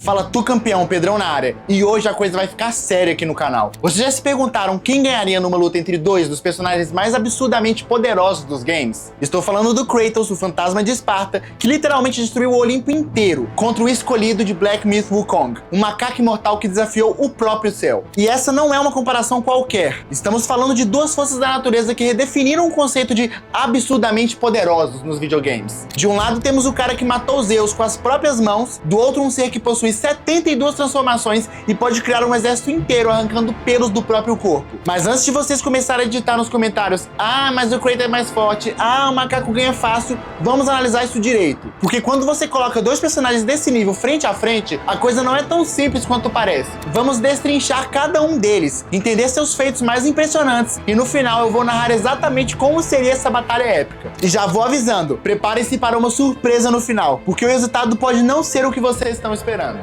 Fala tu campeão, Pedrão na área, e hoje a coisa vai ficar séria aqui no canal. Vocês já se perguntaram quem ganharia numa luta entre dois dos personagens mais absurdamente poderosos dos games? Estou falando do Kratos, o fantasma de Esparta, que literalmente destruiu o Olimpo inteiro, contra o escolhido de Black Myth Wukong, um macaco imortal que desafiou o próprio céu. E essa não é uma comparação qualquer. Estamos falando de duas forças da natureza que redefiniram o conceito de absurdamente poderosos nos videogames. De um lado temos o cara que matou Zeus com as próprias mãos, do outro um ser que possui 72 transformações e pode criar um exército inteiro arrancando pelos do próprio corpo. Mas antes de vocês começarem a digitar nos comentários, mas o Kratos é mais forte, o macaco ganha fácil, vamos analisar isso direito. Porque quando você coloca dois personagens desse nível frente a frente, a coisa não é tão simples quanto parece. Vamos destrinchar cada um deles, entender seus feitos mais impressionantes e no final eu vou narrar exatamente como seria essa batalha épica. E já vou avisando, preparem-se para uma surpresa no final, porque o resultado pode não ser o que vocês estão esperando.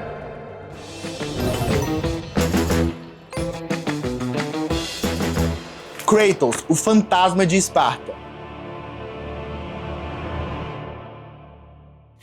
Kratos, o fantasma de Esparta.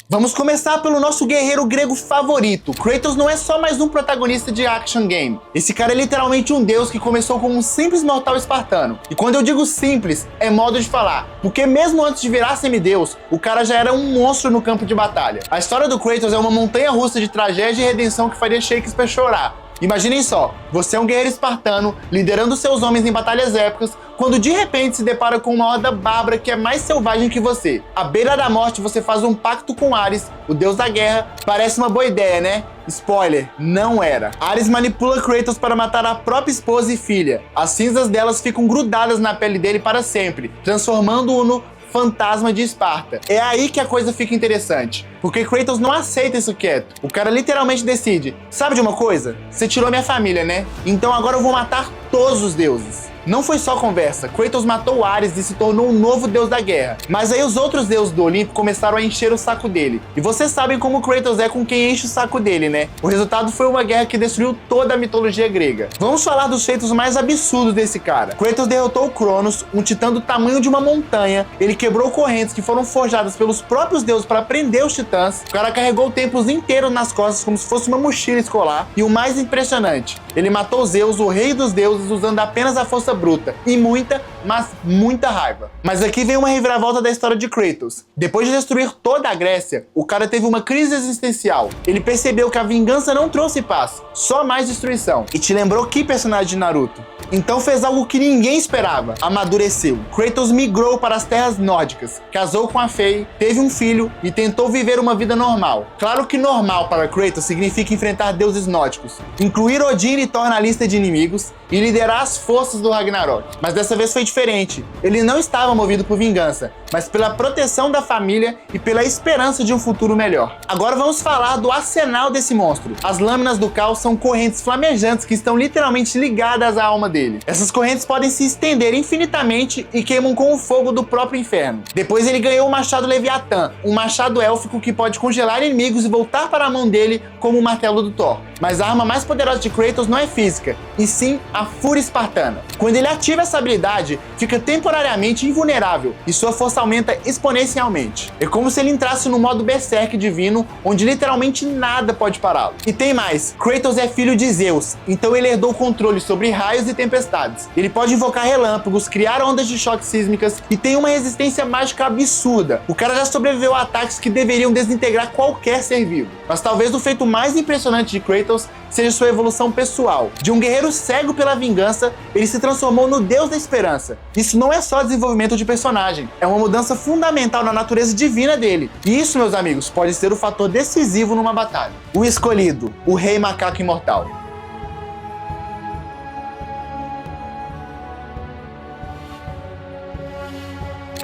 Vamos começar pelo nosso guerreiro grego favorito. Kratos não é só mais um protagonista de action game. Esse cara é literalmente um deus que começou como um simples mortal espartano. E quando eu digo simples, é modo de falar, porque mesmo antes de virar semideus, o cara já era um monstro no campo de batalha. A história do Kratos é uma montanha-russa de tragédia e redenção que faria Shakespeare chorar. Imaginem só, você é um guerreiro espartano, liderando seus homens em batalhas épicas, quando de repente se depara com uma horda bárbara que é mais selvagem que você. À beira da morte, você faz um pacto com Ares, o deus da guerra. Parece uma boa ideia, né? Spoiler, não era. Ares manipula Kratos para matar a própria esposa e filha. As cinzas delas ficam grudadas na pele dele para sempre, transformando-o no fantasma de Esparta. É aí que a coisa fica interessante, porque Kratos não aceita isso quieto. O cara literalmente decide, sabe de uma coisa? Você tirou minha família, né? Então agora eu vou matar todos os deuses. Não foi só conversa, Kratos matou Ares e se tornou um novo deus da guerra. Mas aí os outros deuses do Olimpo começaram a encher o saco dele. E vocês sabem como Kratos é com quem enche o saco dele, né? O resultado foi uma guerra que destruiu toda a mitologia grega. Vamos falar dos feitos mais absurdos desse cara. Kratos derrotou o Cronos, um titã do tamanho de uma montanha. Ele quebrou correntes que foram forjadas pelos próprios deuses para prender os titãs. O cara carregou templos inteiros nas costas como se fosse uma mochila escolar. E o mais impressionante, ele matou Zeus, o rei dos deuses, usando apenas a força bruta e muita, mas muita raiva. Mas aqui vem uma reviravolta da história de Kratos. Depois de destruir toda a Grécia, o cara teve uma crise existencial. Ele percebeu que a vingança não trouxe paz, só mais destruição. E te lembrou que personagem de Naruto? Então fez algo que ninguém esperava, amadureceu. Kratos migrou para as terras nórdicas, casou com a Fei, teve um filho e tentou viver uma vida normal. Claro que normal para Kratos significa enfrentar deuses nórdicos, incluir Odin e Thor na lista de inimigos e liderar as forças do Ragnarok. Mas dessa vez foi diferente. Ele não estava movido por vingança, mas pela proteção da família e pela esperança de um futuro melhor. Agora vamos falar do arsenal desse monstro. As lâminas do caos são correntes flamejantes que estão literalmente ligadas à alma dele. Essas correntes podem se estender infinitamente e queimam com o fogo do próprio inferno. Depois ele ganhou o machado Leviatã, um machado élfico que pode congelar inimigos e voltar para a mão dele como o martelo do Thor. Mas a arma mais poderosa de Kratos não é física, e sim a fúria espartana. Quando ele ativa essa habilidade, fica temporariamente invulnerável e sua força aumenta exponencialmente. É como se ele entrasse no modo Berserk divino, onde literalmente nada pode pará-lo. E tem mais, Kratos é filho de Zeus, então ele herdou o controle sobre raios e tempestades. Ele pode invocar relâmpagos, criar ondas de choque sísmicas e tem uma resistência mágica absurda. O cara já sobreviveu a ataques que deveriam desintegrar qualquer ser vivo. Mas talvez o feito mais impressionante de Kratos seja sua evolução pessoal. De um guerreiro cego pela vingança, ele se transformou no deus da esperança. Isso não é só desenvolvimento de personagem, é uma mudança fundamental na natureza divina dele. E isso, meus amigos, pode ser o fator decisivo numa batalha. O escolhido, o rei macaco imortal.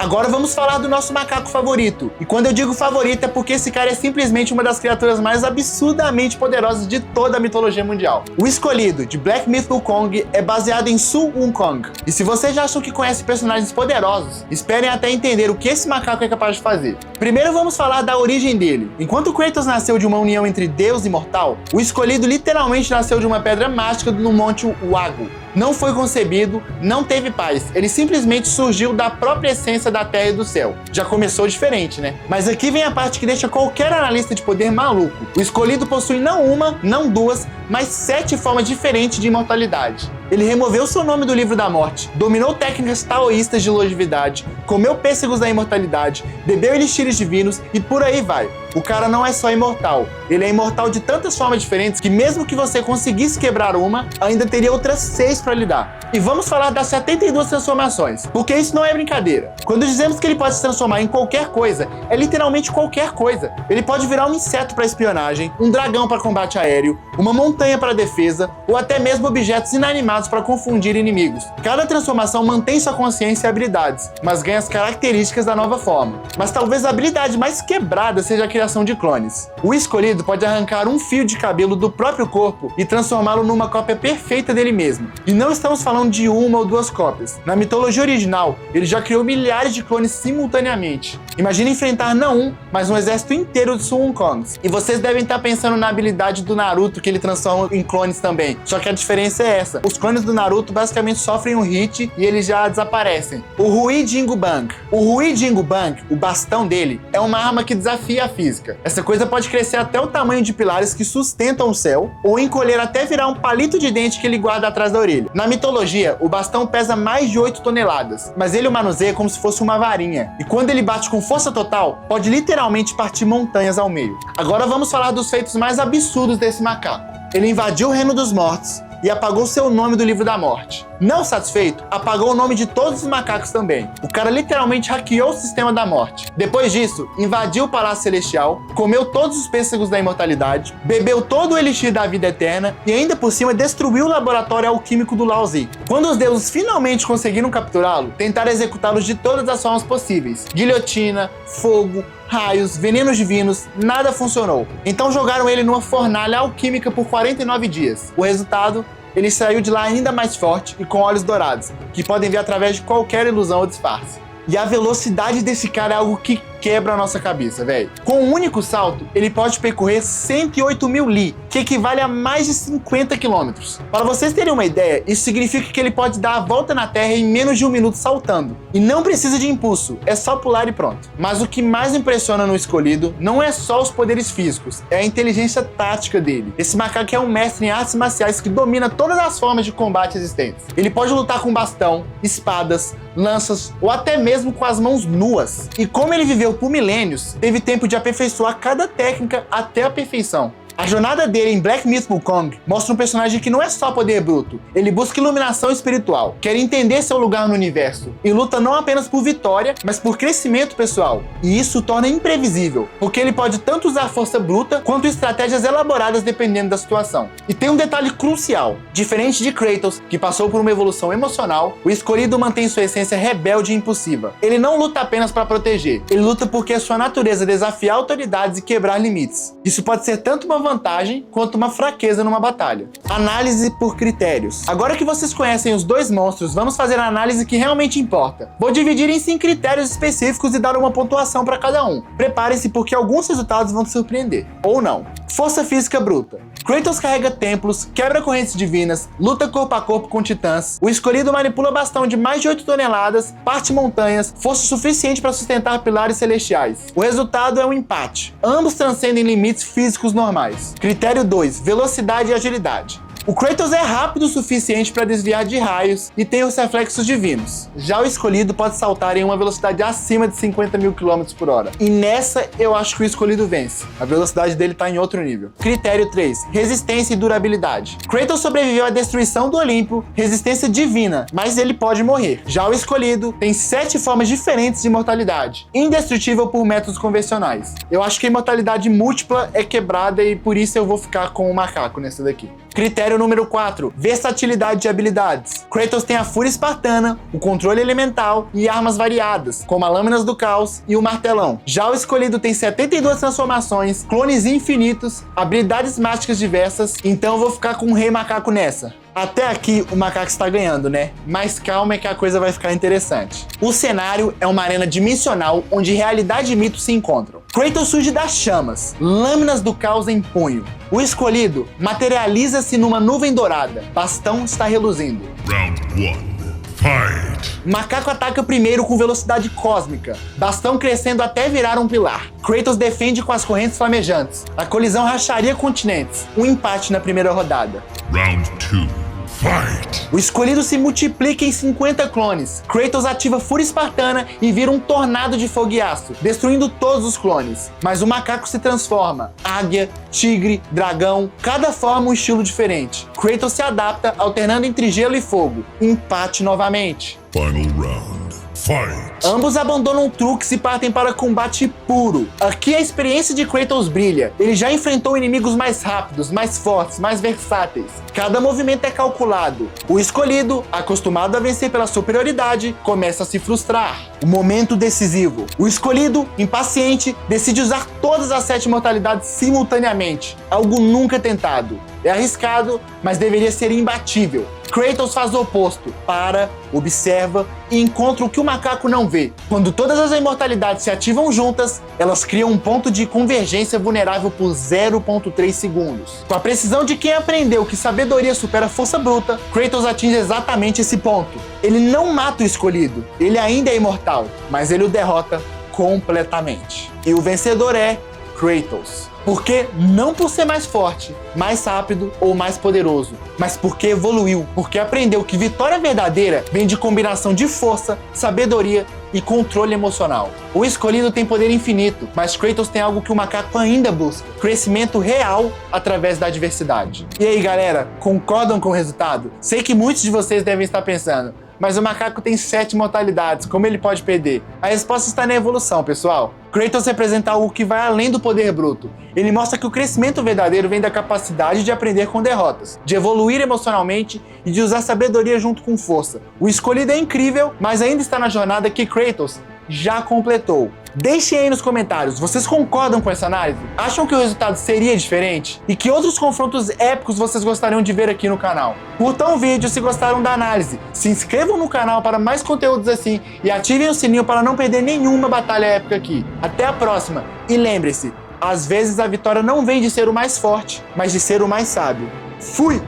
Agora vamos falar do nosso macaco favorito. E quando eu digo favorito é porque esse cara é simplesmente uma das criaturas mais absurdamente poderosas de toda a mitologia mundial. O escolhido, de Black Myth Wukong, é baseado em Sun Wukong. E se vocês já acham que conhecem personagens poderosos, esperem até entender o que esse macaco é capaz de fazer. Primeiro vamos falar da origem dele. Enquanto Kratos nasceu de uma união entre Deus e mortal, o escolhido literalmente nasceu de uma pedra mágica no Monte Wago. Não foi concebido, não teve pais. Ele simplesmente surgiu da própria essência da terra e do céu. Já começou diferente, né? Mas aqui vem a parte que deixa qualquer analista de poder maluco. O escolhido possui não uma, não duas, mas 7 formas diferentes de imortalidade. Ele removeu seu nome do livro da morte, dominou técnicas taoístas de longevidade, comeu pêssegos da imortalidade, bebeu elixires divinos e por aí vai. O cara não é só imortal, ele é imortal de tantas formas diferentes que mesmo que você conseguisse quebrar uma, ainda teria outras 6 para lidar. E vamos falar das 72 transformações, porque isso não é brincadeira. Quando dizemos que ele pode se transformar em qualquer coisa, é literalmente qualquer coisa. Ele pode virar um inseto para espionagem, um dragão para combate aéreo, uma montanha para defesa, ou até mesmo objetos inanimados para confundir inimigos. Cada transformação mantém sua consciência e habilidades, mas ganha as características da nova forma. Mas talvez a habilidade mais quebrada seja a criação de clones. O escolhido pode arrancar um fio de cabelo do próprio corpo e transformá-lo numa cópia perfeita dele mesmo. E não estamos falando de uma ou 2 cópias. Na mitologia original, ele já criou milhares de clones simultaneamente. Imagina enfrentar não um, mas um exército inteiro de Sun Wukongs. E vocês devem estar pensando na habilidade do Naruto, que ele transforma em clones também. Só que a diferença é essa. Os clones do Naruto basicamente sofrem um hit e eles já desaparecem. O Rui Jingu Bang. O Rui Jingu Bang, o bastão dele, é uma arma que desafia a física. Essa coisa pode crescer até o tamanho de pilares que sustentam o céu, ou encolher até virar um palito de dente que ele guarda atrás da orelha. Na mitologia, o bastão pesa mais de 8 toneladas, mas ele o manuseia como se fosse uma varinha. E quando ele bate com força total, pode literalmente partir montanhas ao meio. Agora vamos falar dos feitos mais absurdos desse macaco. Ele invadiu o reino dos mortos e apagou seu nome do livro da morte. Não satisfeito, apagou o nome de todos os macacos também. O cara literalmente hackeou o sistema da morte. Depois disso, invadiu o Palácio Celestial, comeu todos os pêssegos da imortalidade, bebeu todo o elixir da vida eterna e ainda por cima destruiu o laboratório alquímico do Lao Tzu. Quando os deuses finalmente conseguiram capturá-lo, tentaram executá-los de todas as formas possíveis. Guilhotina, fogo, raios, venenos divinos, nada funcionou. Então jogaram ele numa fornalha alquímica por 49 dias. O resultado? Ele saiu de lá ainda mais forte e com olhos dourados, que podem ver através de qualquer ilusão ou disfarce. E a velocidade desse cara é algo que quebra a nossa cabeça, velho. Com um único salto, ele pode percorrer 108 mil li, que equivale a mais de 50 quilômetros. Para vocês terem uma ideia, isso significa que ele pode dar a volta na Terra em menos de 1 minuto saltando. E não precisa de impulso, é só pular e pronto. Mas o que mais impressiona no escolhido não é só os poderes físicos, é a inteligência tática dele. Esse macaco é um mestre em artes marciais que domina todas as formas de combate existentes. Ele pode lutar com bastão, espadas, lanças ou até mesmo com as mãos nuas. E como ele viveu por milênios, teve tempo de aperfeiçoar cada técnica até a perfeição. A jornada dele em Black Myth Wukong mostra um personagem que não é só poder bruto, ele busca iluminação espiritual, quer entender seu lugar no universo e luta não apenas por vitória, mas por crescimento pessoal. E isso o torna imprevisível, porque ele pode tanto usar força bruta quanto estratégias elaboradas dependendo da situação. E tem um detalhe crucial: diferente de Kratos, que passou por uma evolução emocional, o escolhido mantém sua essência rebelde e impulsiva. Ele não luta apenas para proteger, ele luta porque é sua natureza desafiar autoridades e quebrar limites. Isso pode ser tanto uma vantagem quanto uma fraqueza numa batalha. Análise por critérios. Agora que vocês conhecem os 2 monstros, vamos fazer a análise que realmente importa. Vou dividir em 5 critérios específicos e dar uma pontuação para cada um. Preparem-se porque alguns resultados vão te surpreender. Ou não. Força física bruta. Kratos carrega templos, quebra correntes divinas, luta corpo a corpo com titãs. O escolhido manipula bastão de mais de 8 toneladas, parte montanhas, força suficiente para sustentar pilares celestiais. O resultado é um empate. Ambos transcendem limites físicos normais. Critério 2. Velocidade e agilidade. O Kratos é rápido o suficiente para desviar de raios e tem os reflexos divinos. Já o escolhido pode saltar em uma velocidade acima de 50 mil km por hora. E nessa eu acho que o escolhido vence. A velocidade dele tá em outro nível. Critério 3. Resistência e durabilidade. Kratos sobreviveu à destruição do Olimpo, resistência divina, mas ele pode morrer. Já o escolhido tem 7 formas diferentes de imortalidade, indestrutível por métodos convencionais. Eu acho que a imortalidade múltipla é quebrada e por isso eu vou ficar com o macaco nessa daqui. Critério número 4. Versatilidade de habilidades. Kratos tem a fúria espartana, o controle elemental e armas variadas, como as lâminas do caos e o martelão. Já o escolhido tem 72 transformações, clones infinitos, habilidades mágicas diversas, então eu vou ficar com o Rei Macaco nessa. Até aqui o macaco está ganhando, né? Mas calma que a coisa vai ficar interessante. O cenário é uma arena dimensional onde realidade e mito se encontram. Kratos surge das chamas, lâminas do caos em punho. O escolhido materializa-se numa nuvem dourada. Bastão está reluzindo. Round 1. Fight! Macaco ataca primeiro com velocidade cósmica, bastão crescendo até virar um pilar. Kratos defende com as correntes flamejantes. A colisão racharia continentes. Um empate na primeira rodada. Round 2. Fight! O escolhido se multiplica em 50 clones. Kratos ativa Fúria Espartana e vira um tornado de fogo e aço, destruindo todos os clones. Mas o macaco se transforma. Águia, tigre, dragão, cada forma um estilo diferente. Kratos se adapta, alternando entre gelo e fogo. Empate novamente. Final round. Fight! Ambos abandonam Trunks e partem para combate puro. Aqui a experiência de Kratos brilha. Ele já enfrentou inimigos mais rápidos, mais fortes, mais versáteis. Cada movimento é calculado. O escolhido, acostumado a vencer pela superioridade, começa a se frustrar. O momento decisivo. O escolhido, impaciente, decide usar todas as 7 mortalidades simultaneamente. Algo nunca tentado. É arriscado, mas deveria ser imbatível. Kratos faz o oposto. Para, observa e encontra o que o macaco não vê. Quando todas as imortalidades se ativam juntas, elas criam um ponto de convergência vulnerável por 0,3 segundos. Com a precisão de quem aprendeu que sabedoria supera força bruta, Kratos atinge exatamente esse ponto. Ele não mata o escolhido, ele ainda é imortal, mas ele o derrota completamente. E o vencedor é Kratos. Porque não por ser mais forte, mais rápido ou mais poderoso, mas porque evoluiu, porque aprendeu que vitória verdadeira vem de combinação de força, sabedoria e controle emocional. O escolhido tem poder infinito, mas Kratos tem algo que o macaco ainda busca: crescimento real através da adversidade. E aí, galera, concordam com o resultado? Sei que muitos de vocês devem estar pensando, mas o macaco tem 7 mortalidades, como ele pode perder? A resposta está na evolução, pessoal. Kratos representa algo que vai além do poder bruto. Ele mostra que o crescimento verdadeiro vem da capacidade de aprender com derrotas, de evoluir emocionalmente e de usar sabedoria junto com força. O escolhido é incrível, mas ainda está na jornada que Kratos já completou. Deixem aí nos comentários, vocês concordam com essa análise? Acham que o resultado seria diferente? E que outros confrontos épicos vocês gostariam de ver aqui no canal? Curtam o vídeo se gostaram da análise, se inscrevam no canal para mais conteúdos assim e ativem o sininho para não perder nenhuma batalha épica aqui. Até a próxima, e lembre-se, às vezes a vitória não vem de ser o mais forte, mas de ser o mais sábio. Fui!